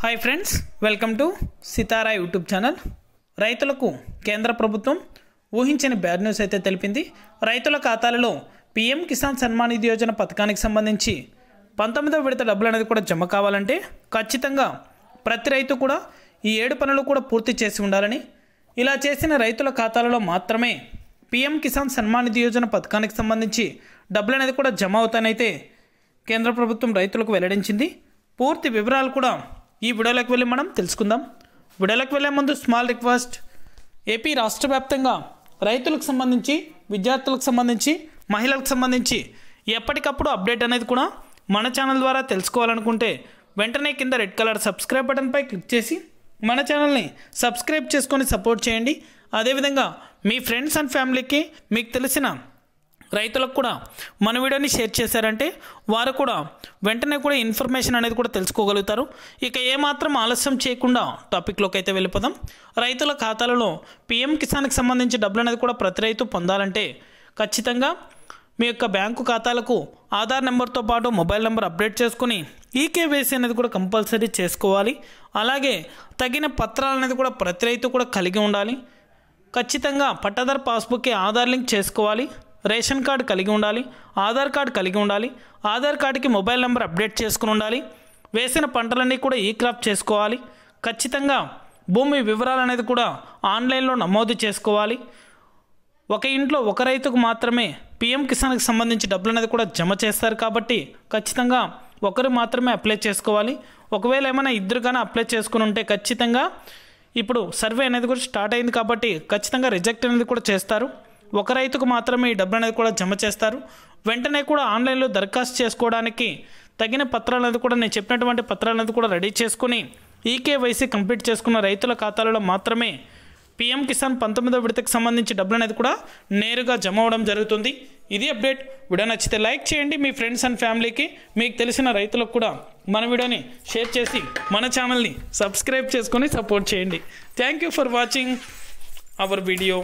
Hi friends, welcome to Sitara YouTube channel. రైతులకు కేంద్ర ప్రభుత్వం ఊహించని బ్యాడ్ న్యూస్ అయితే తెలిపింది. రైతుల ఖాతాలలో పీఎం కిసాన్ సన్మాన్ నిధి యోజన పథకానికి సంబంధించి 19వ విడత డబ్బులు అనేది కూడా జమ కావాలంటే ఖచ్చితంగా ప్రతి రైతు కూడా ఈ 7 పనులు కూడా పూర్తి చేసి ఉండాలని, ఇలా చేసిన రైతుల ఖాతాలలో మాత్రమే పీఎం కిసాన్ సన్మాన్ నిధి యోజన పథకానికి సంబంధించి డబ్బులు అనేది కూడా జమ అవుతానైతే కేంద్ర ప్రభుత్వం రైతులకు వెల్లడించింది. పూర్తి వివరాలు కూడా ఈ వీడియోలోకి వెళ్ళి మనం తెలుసుకుందాం. వీడియోలోకి వెళ్ళే ముందు స్మాల్ రిక్వెస్ట్, ఏపీ రాష్ట్ర వ్యాప్తంగా రైతులకు సంబంధించి, విద్యార్థులకు సంబంధించి, మహిళలకు సంబంధించి ఎప్పటికప్పుడు అప్డేట్ అనేది కూడా మన ఛానల్ ద్వారా తెలుసుకోవాలనుకుంటే వెంటనే కింద రెడ్ కలర్ సబ్స్క్రైబ్ బటన్పై క్లిక్ చేసి మన ఛానల్ని సబ్స్క్రైబ్ చేసుకొని సపోర్ట్ చేయండి. అదేవిధంగా మీ ఫ్రెండ్స్ అండ్ ఫ్యామిలీకి, మీకు తెలిసిన రైతులకు కూడా మన వీడియోని షేర్ చేశారంటే వారు కూడా వెంటనే కూడా ఇన్ఫర్మేషన్ అనేది కూడా తెలుసుకోగలుగుతారు. ఇక ఏమాత్రం ఆలస్యం చేయకుండా టాపిక్లోకి అయితే వెళ్ళిపోదాం. రైతుల ఖాతాలలో పీఎం కిసాన్కి సంబంధించి డబ్బులు అనేది కూడా ప్రతి రైతు పొందాలంటే ఖచ్చితంగా మీ యొక్క బ్యాంకు ఖాతాలకు ఆధార్ నెంబర్తో పాటు మొబైల్ నెంబర్ అప్డేట్ చేసుకుని ఈకేవైసీ అనేది కూడా కంపల్సరీ చేసుకోవాలి. అలాగే తగిన పత్రాలు అనేది కూడా ప్రతి రైతు కూడా కలిగి ఉండాలి. ఖచ్చితంగా పట్టాదారు పాస్బుక్కి ఆధార్ లింక్ చేసుకోవాలి. రేషన్ కార్డు కలిగి ఉండాలి. ఆధార్ కార్డు కలిగి ఉండాలి. ఆధార్ కార్డుకి మొబైల్ నెంబర్ అప్డేట్ చేసుకుని ఉండాలి. వేసిన పంటలన్నీ కూడా ఈ క్రాప్ చేసుకోవాలి. ఖచ్చితంగా భూమి వివరాలు అనేది కూడా ఆన్లైన్లో నమోదు చేసుకోవాలి. ఒక ఇంట్లో ఒక రైతుకు మాత్రమే పీఎం కిసాన్కి సంబంధించి డబ్బులు అనేది కూడా జమ చేస్తారు కాబట్టి ఖచ్చితంగా ఒకరు మాత్రమే అప్లై చేసుకోవాలి. ఒకవేళ ఏమైనా ఇద్దరు కానీ అప్లై చేసుకుని ఉంటే ఖచ్చితంగా ఇప్పుడు సర్వే అనేది కూడా స్టార్ట్ అయింది కాబట్టి ఖచ్చితంగా రిజెక్ట్ అనేది కూడా చేస్తారు. ఒక రైతుకు మాత్రమే ఈ డబ్బులు అనేది కూడా జమ చేస్తారు. వెంటనే కూడా ఆన్లైన్లో దరఖాస్తు చేసుకోవడానికి తగిన పత్రాలు అనేది కూడా నేను చెప్పినటువంటి పత్రాలు అనేది కూడా రెడీ చేసుకుని ఈకేవైసీ కంప్లీట్ చేసుకున్న రైతుల ఖాతాలలో మాత్రమే పీఎం కిసాన్ 19వ విడతకు సంబంధించి డబ్బులు అనేది కూడా నేరుగా జమ అవ్వడం జరుగుతుంది. ఇది అప్డేట్. వీడియో నచ్చితే లైక్ చేయండి. మీ ఫ్రెండ్స్ అండ్ ఫ్యామిలీకి, మీకు తెలిసిన రైతులకు కూడా మన వీడియోని షేర్ చేసి మన ఛానల్ని సబ్స్క్రైబ్ చేసుకొని సపోర్ట్ చేయండి. Thank you for watching our video.